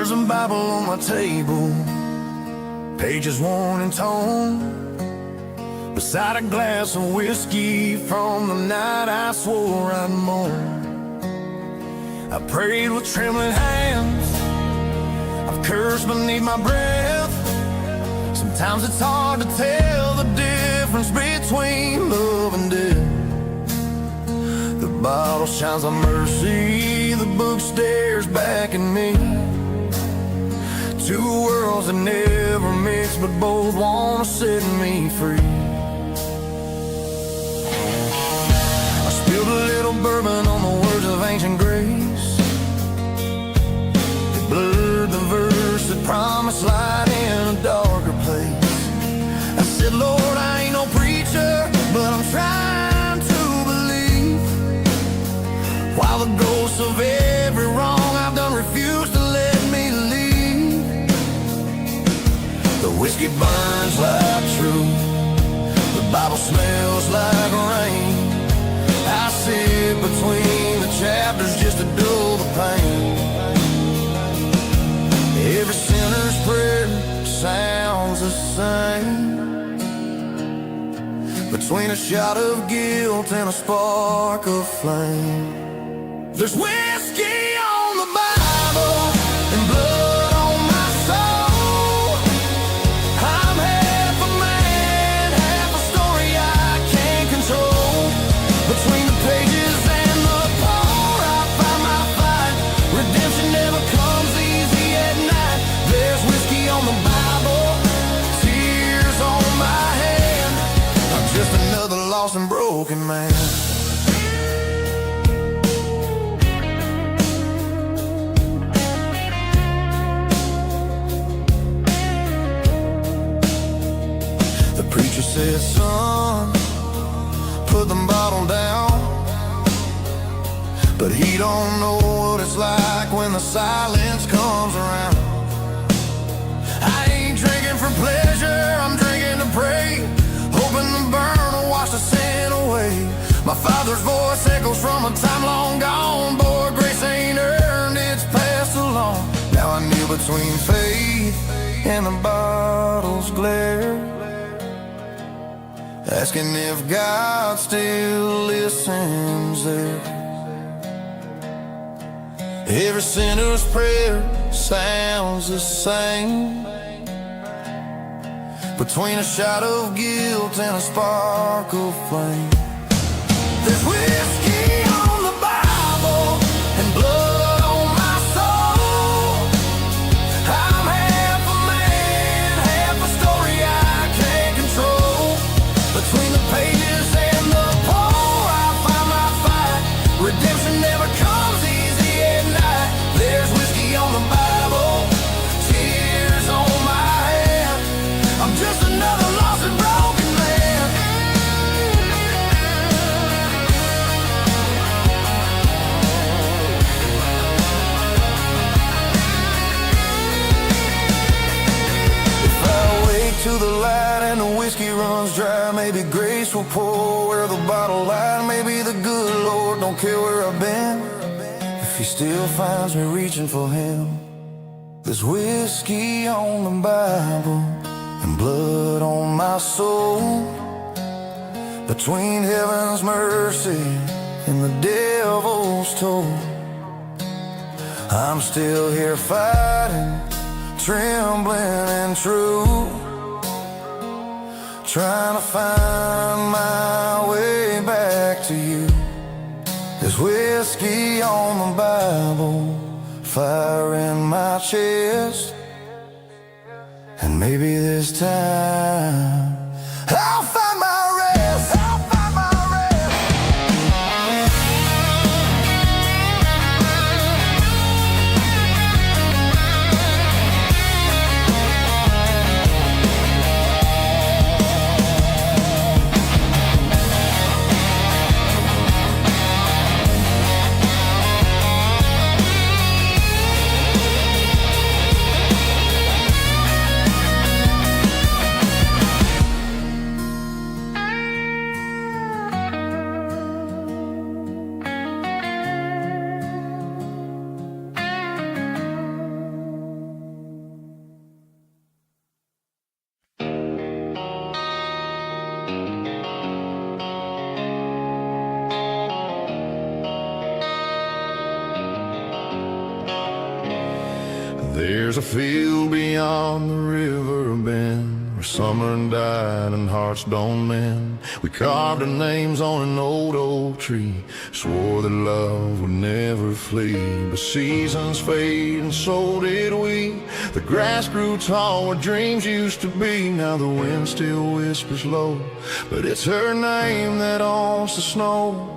There's a Bible on my table, pages worn and torn, beside a glass of whiskey from the night I swore I'd mourn. I prayed with trembling hands, I've cursed beneath my breath. Sometimes it's hard to tell the difference between love and death. The bottle shines on mercy, the book stares back at me. Two worlds that never mix, but both want to set me free. I spilled a little bourbon on the words of ancient grace. It blurred the verse that promised light in a darker place. I said, Lord, I ain't no preacher, but I'm trying to believe. While the ghosts of every wrong I've done refuse to let me leave. The whiskey burns like truth, the Bible smells like rain. I sit between the chapters just to dull the pain. Every sinner's prayer sounds the same, between a shot of guilt and a spark of flame. There's whiskey on the Bible and blood on my soul. I'm half a man, half a story I can't control. Between the pages and the pole, I find my fight. Redemption never comes easy at night. There's whiskey on the Bible, tears on my hand. I'm just another lost and broken man. The preacher said, son, put the bottle down. But he don't know what it's like when the silence comes around. I ain't drinking for pleasure, I'm drinking to pray, hoping the burn will wash the sin away. My Father's voice echoes from a time long gone. Boy, grace ain't earned, it's passed along. Now I kneel between faith and the bottle's glare, asking if God still listens there. Every sinner's prayer sounds the same, between a shot of guilt and a spark of flame. There's whiskey on the Bible and blood on my soul. I'm half a man, half a story I can't control. Between the pages and the pole, I find my fight. Redemption never comes easy at night. There's whiskey on the Bible, tears on my hand. I'm just another lost and broken man. If I wake to the light and the whiskey runs dry, maybe grace will pour where the bottle lied. Maybe the good Lord don't care where I've been, if he still finds me reaching for him. There's whiskey on the Bible and blood on my soul, between heaven's mercy and the devil's toll. I'm still here fighting, trembling and true, trying to find my way back to you. There's whiskey on the Bible, fire in my chest, and maybe this time I'll find my rest. I'll find my There's a field beyond the river bend where summer died and hearts don't mend. We carved our names on an old oak tree, swore that love would never flee. But seasons fade and so did we. The grass grew tall where dreams used to be. Now the wind still whispers low, but it's her name that owns the snow.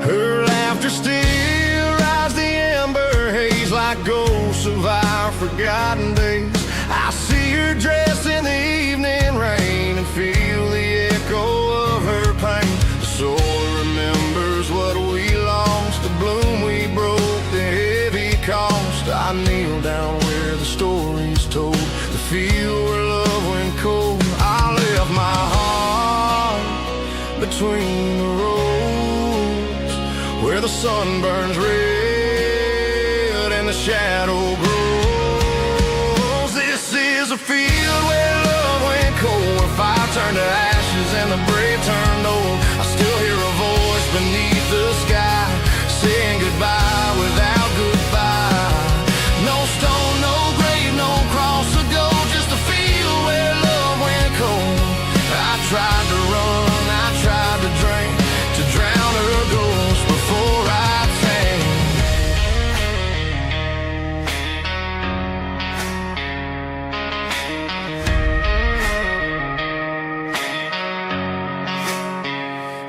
Her laughter still rides the amber haze like ghosts of our forgotten days. I see her dressed in the evening rain and feel the echo of her pain. The soul remembers what we lost, the bloom we broke, the heavy cost. I kneel down where the story's told, the field where love went cold. I left my heart between the roads, where the sun burns red and the shadow grows. This is a field where love went cold, where fire turned to ashes and the brave turned old. I still hear a voice beneath the sky saying goodbye without goodbye. No stone, no grave, no cross to go, just a field where love went cold. I tried to run, I tried to drink, to drown her ghost before I sank.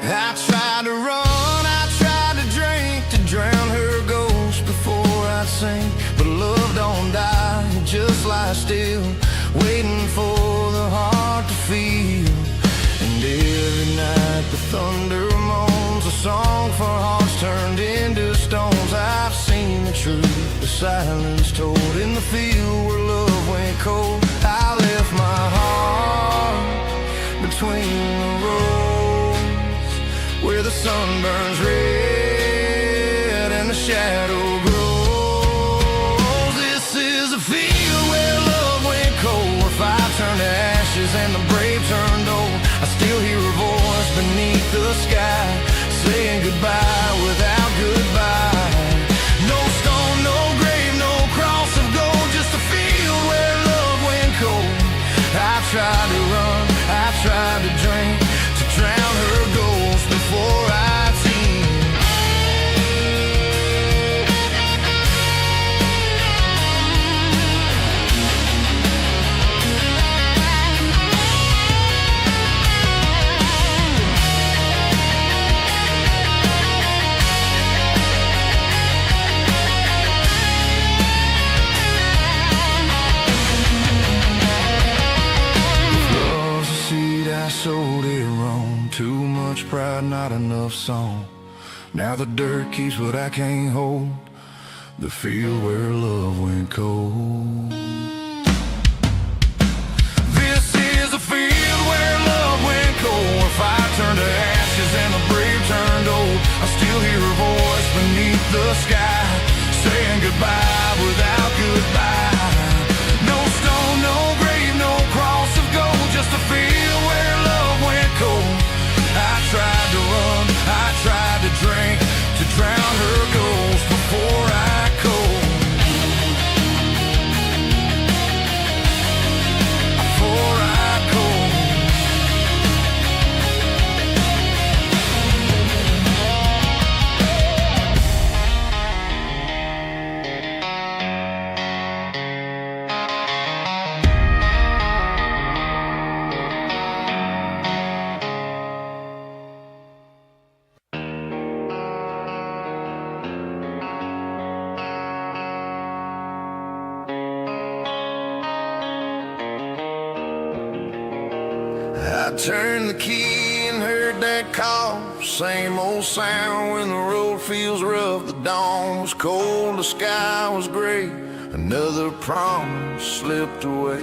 I tried to run, I tried to drink, to drown her ghost before I sink. But love don't die, it just lies still, waiting for the heart to feel. And every night the thunder moans, a song for hearts turned into stones. I've seen the truth, the silence told, in the field where love went cold. I left my heart between the roads, where the sun burns red and the shadow grows. This is a field where love went cold, where fire turned to ashes and the brave turned old. I still hear a voice beneath the sky saying goodbye without goodbye. No stone, no grave, no cross of gold, just a field where love went cold. I tried to run, I tried to drink, to drown her ghost before I seen. Love's a seed, I sowed it wrong. Too much pride, not enough song. Now the dirt keeps what I can't hold, the field where love went cold. This is a field where love went cold, where fire turned to ashes and the brave turned old. I still hear a voice beneath the sky saying goodbye without goodbye. No stone, no grave, no cross of gold, just a field where love went cold. I tried to run, I tried to drink, to drown her ghost before I cold. Before I cold. I turned the key and heard that call, same old sound when the road feels rough. The dawn was cold, the sky was gray, another promise slipped away.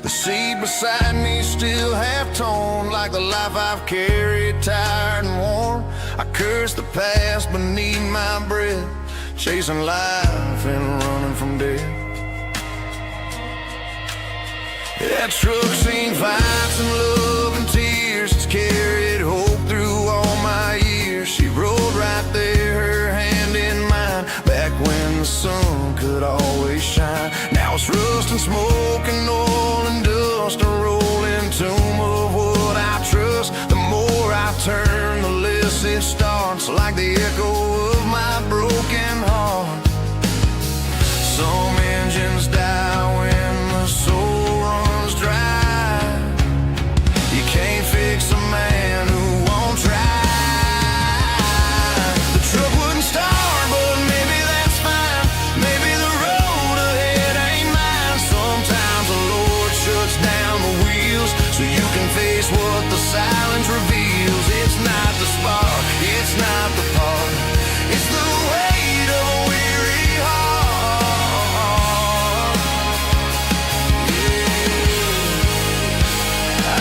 The seat beside me still half-torn, like the life I've carried, tired and worn. I cursed the past beneath my breath, chasing life and running from death. That truck seen fights and love and tears. It's carried hope through all my years. She rode right there, her hand in mine, back when the sun could always shine. Now it's rust and smoke and oil and dust, a rolling tomb of what I trust. The more I turn, the less it starts, like the echo of my broken heart. Some engines die when the soul runs dry. You can't fix a man who won't try. The truck wouldn't start, but maybe that's fine. Maybe the road ahead ain't mine. Sometimes the Lord shuts down the wheels so you can face what the silence reveals. It's not the spark, it's not the part, it's the weight of a weary heart. Yeah.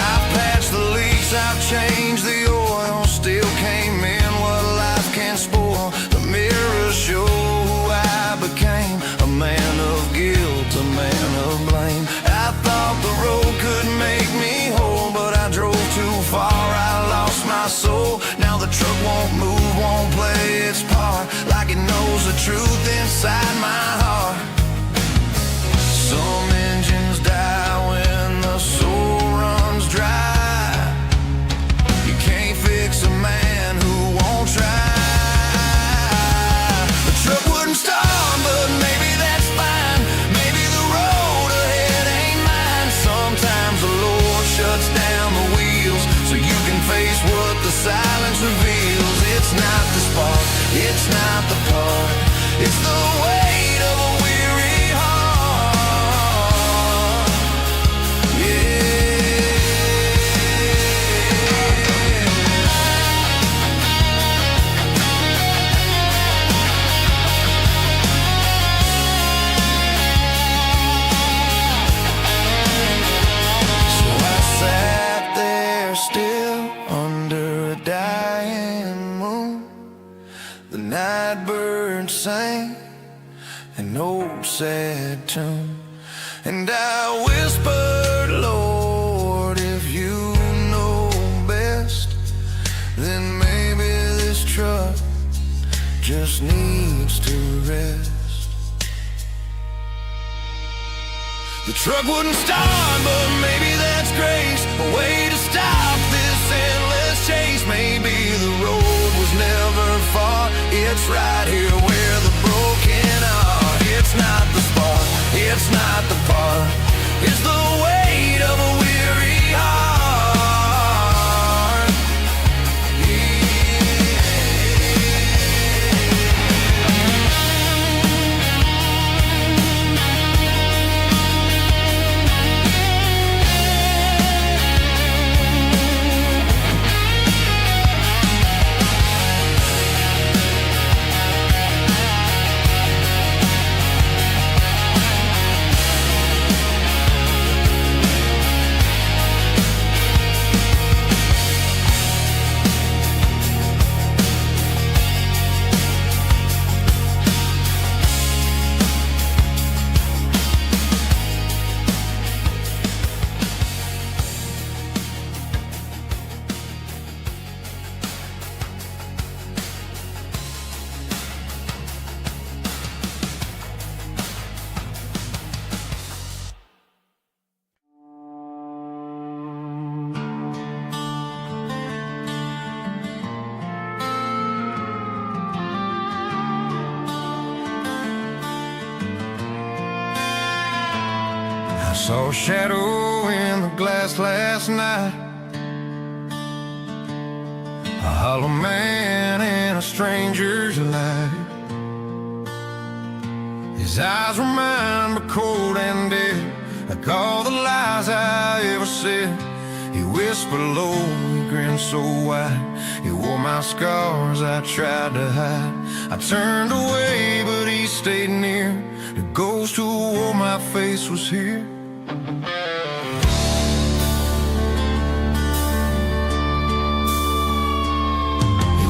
I've patched the leaks, I've changed the oil, still came in what life can spoil. The mirrors show who I became, a man of guilt, a man of blame. I thought the road could make me whole, but I drove too far, I lost my soul. Now the truck won't move, won't play its part, like it knows the truth inside my heart. Some engines die when the soul runs dry. You can't fix a man who won't try. The truck wouldn't start, but maybe that's fine. Maybe the road ahead ain't mine. Sometimes the Lord shuts down the wheels so you can face what the silence reveals. It's not the spark, it's not the part, it's the weight of a weary heart. So I sat there still under a dying moon. The night bird sang an old sad tune, and I whispered, Lord, if you know best, then maybe this truck just needs to rest. The truck wouldn't start, but maybe that's grace, a way to stop this endless chase. Maybe the road was never far, it's right here where the broken are. It's not the spark, it's not the part, it's the weight of a weary heart. Saw a shadow in the glass last night, a hollow man in a stranger's life. His eyes were mine, but cold and dead, like all the lies I ever said. He whispered low, he grinned so wide, he wore my scars I tried to hide. I turned away, but he stayed near, the ghost who wore my face was here. He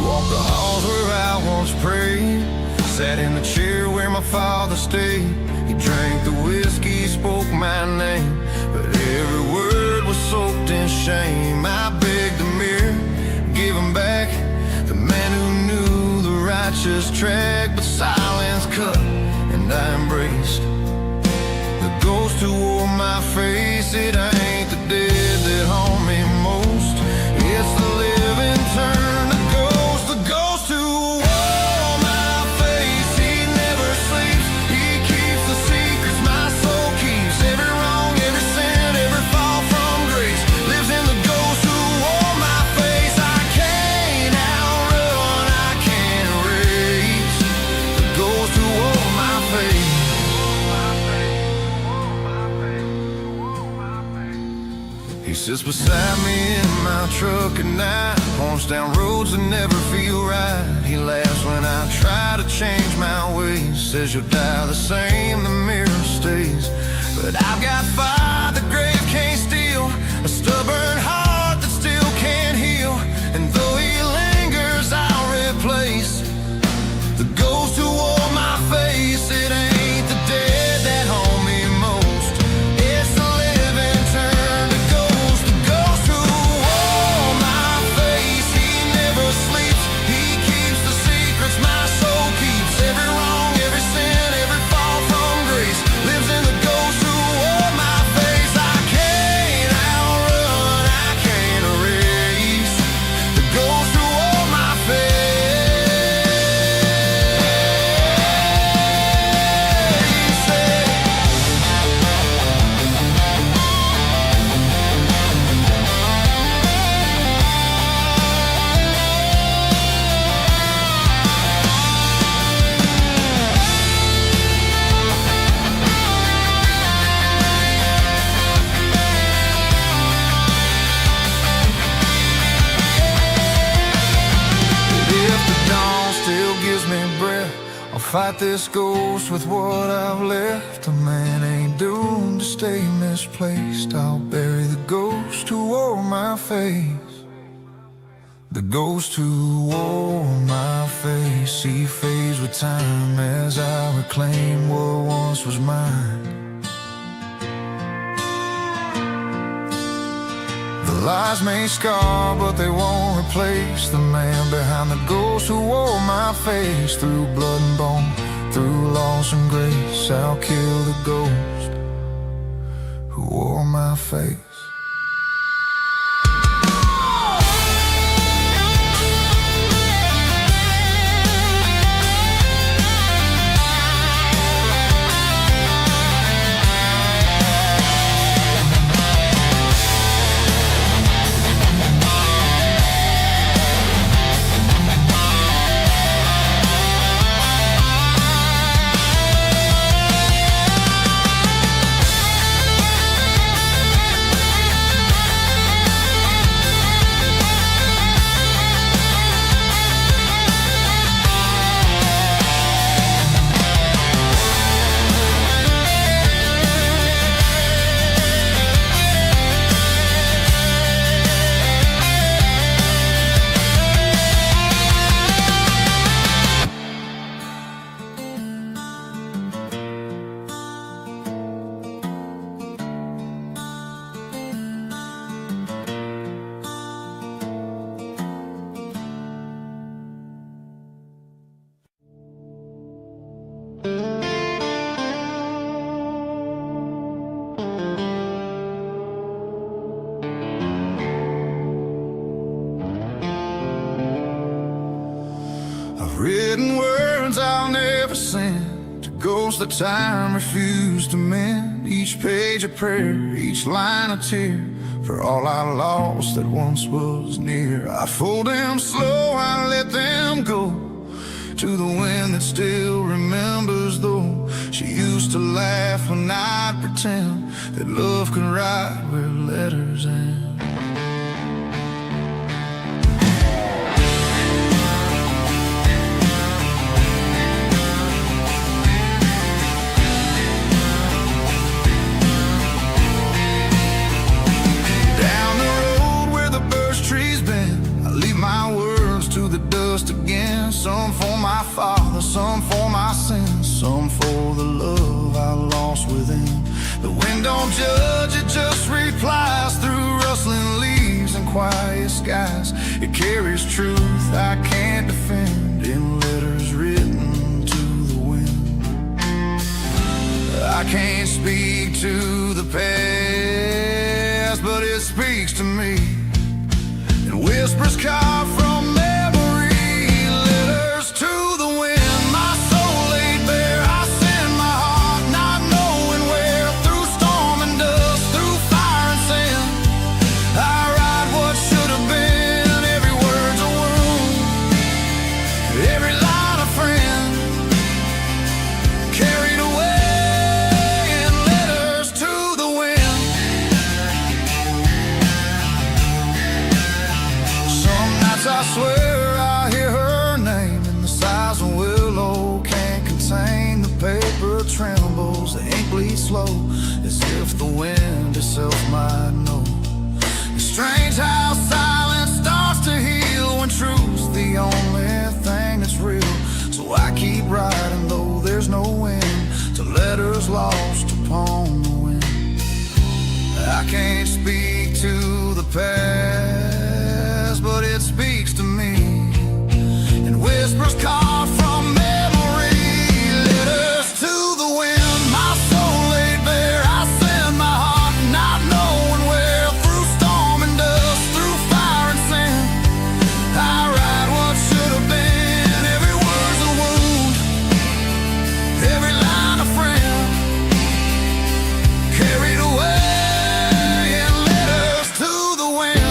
walked the halls where I once prayed, sat in the chair where my father stayed. He drank the whiskey, spoke my name, but shame. I begged the mirror, give him back the man who knew the righteous track. But silence cut and I embraced the ghost who wore my face. It ain't the dead that haunt me most, it's the living turn. The ghost who wore my face. He never sleeps, he keeps the secrets my soul keeps. Every wrong, every sin, every fall from grace lives in the ghost who wore my face. I can't outrun, I can't erase the ghost who wore my face. He sits beside me in my truck at night, points down roads that never feel right. He laughs when I try to change my ways, says you'll die the same, the mirror stays. But I've got fire the grave can't steal, a stubborn heart that still can't heal. And though he lingers, I'll replace the ghost who wore my face. It ain't the dead that haunt me most, it's the living turn to ghost. The ghost who wore my face. He never sleeps, he keeps the secrets my soul keeps. Every wrong, every sin, every fall from grace lives in the ghost who wore my face. I can't outrun, I can't erase the ghost who wore my face. If the dawn still gives me breath, I'll fight this ghost with what I've left. A man ain't doomed to stay misplaced. I'll bury the ghost who wore my face. The ghost who wore my face. He fades with time as I reclaim what once was mine. The lies may scar, but they won't replace the man behind the ghost who wore my face. Through blood and bone, through loss and grace, I'll kill the ghost who wore my face. Written words I'll never send to ghosts that time refused to mend. Each page a prayer, each line a tear for all I lost that once was near. I fold them slow, I let them go to the wind that still remembers, though she used to laugh when I'd pretend that love could write where letters end. Again, some for my father, some for my sins, some for the love I lost within. The wind don't judge, it just replies through rustling leaves. quiet skies. It carries truth I can't defend in letters written to the wind. I can't speak to the past, but it speaks to me in whispers carved from memory. Letters to the wind, my soul laid bare. I send my heart, not knowing where, through storm and dust, through fire and sand. I write what should have been. Every word's a wound, every line a friend, carried away in letters to the wind. Some nights I swear I hear her name, and the sighs of willow can't contain. The paper trembles, the ink bleeds slow, as if the wind itself might know. It's strange how silence starts to heal when truth's the only thing that's real. So I keep writing though there's no wind, to letters lost upon the wind. I can't speak to the past, but it speaks to me in whispers carved from memory. Letters to the wind, my soul laid bare. I send my heart, not knowing where, through storm and dust, through fire and sand. I write what should have been. Every word's a wound, every line a friend, carried away in letters to the wind.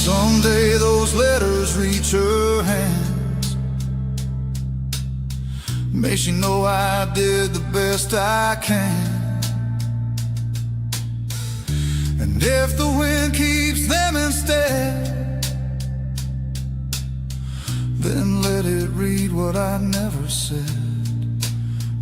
Someday those letters reach her hands, may she know I did the best I can. And if the wind keeps them instead, then let it read what I never said.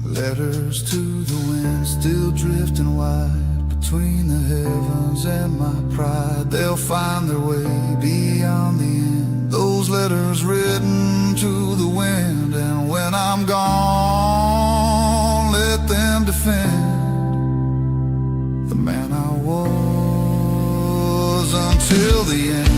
Letters to the wind, still drifting wide between the heavens and my pride. They'll find their way beyond the end, those letters written to the wind. And when I'm gone, let them defend the man I was until the end.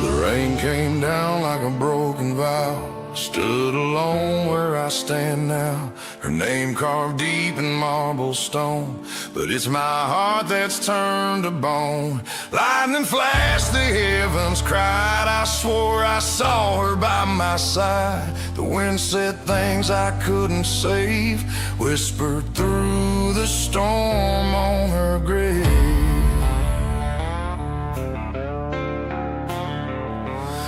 The rain came down like a broken vow. Stood alone where I stand now. Her name carved deep in marble stone, but it's my heart that's turned to bone. Lightning flashed, the heavens cried. I swore I saw her by my side. The wind said things I couldn't save, whispered through the storm on her grave.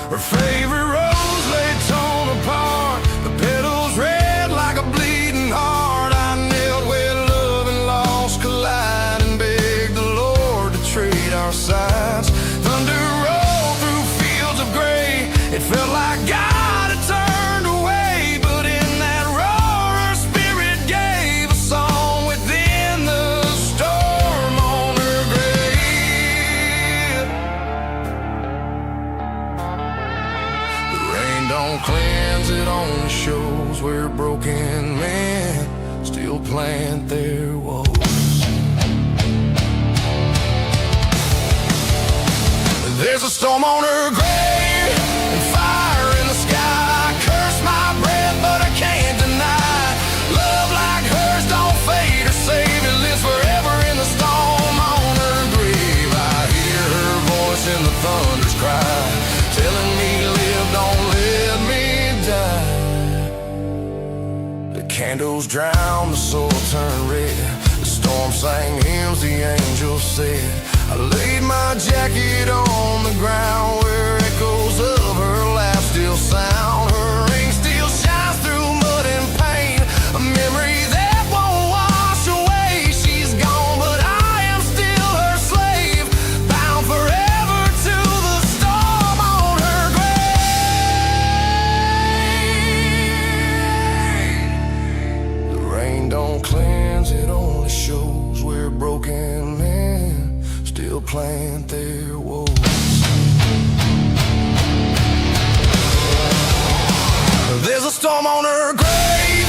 Her favorite rose lay torn apart, the petals red like a bleeding heart. I knelt where love and loss collide and begged the Lord Felt like God had turned away, but in that roar her spirit gave a song within the storm on her grave. The rain don't cleanse, it only shows where broken men still plant their woes. There's a storm on her grave and fire in the sky. I curse my breath, but I can't deny. Love like hers don't fade or save. It lives forever in the storm on her grave. I hear her voice in the thunder's cry, telling me live, don't let me die. The candles drown, the soul turned red. The storm sang hymns, the angels said. I laid my jacket on the ground where echoes of her laugh still sound. Her ring still shines through mud and pain, a memory that won't wash away. She's gone, but I am still her slave, bound forever to the storm on her grave. The rain don't cleanse, it only shows where broken men still plant their woes. There's a storm on her grave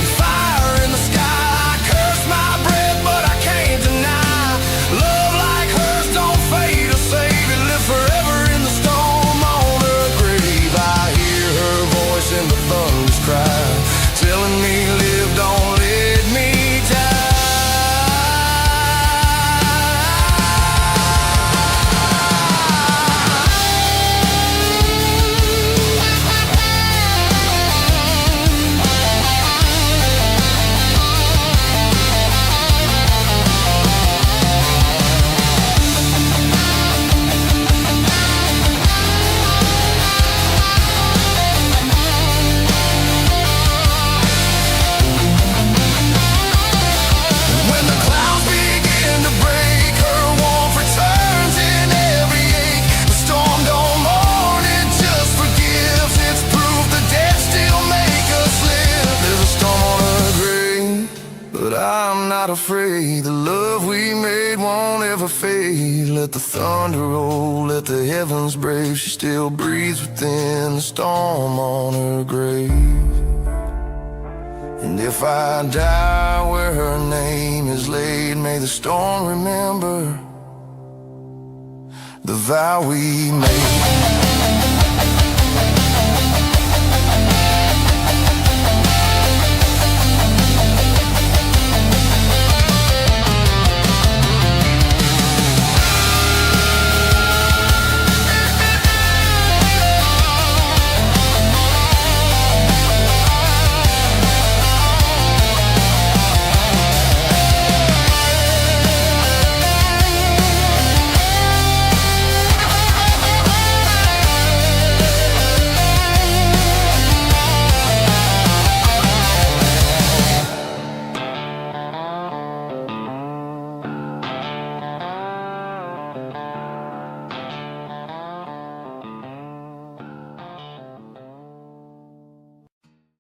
and fire in the sky. I curse my breath, but I can't deny. Love like hers don't fade or save. It lives forever in the storm on her grave. I hear her voice in the thunder's cry, telling me live, don't let me die. Afraid the love we made won't ever fade. Let the thunder roll, let the heavens brave. She still breathes within the storm on her grave. And if I die where her name is laid, may the storm remember the vow we made.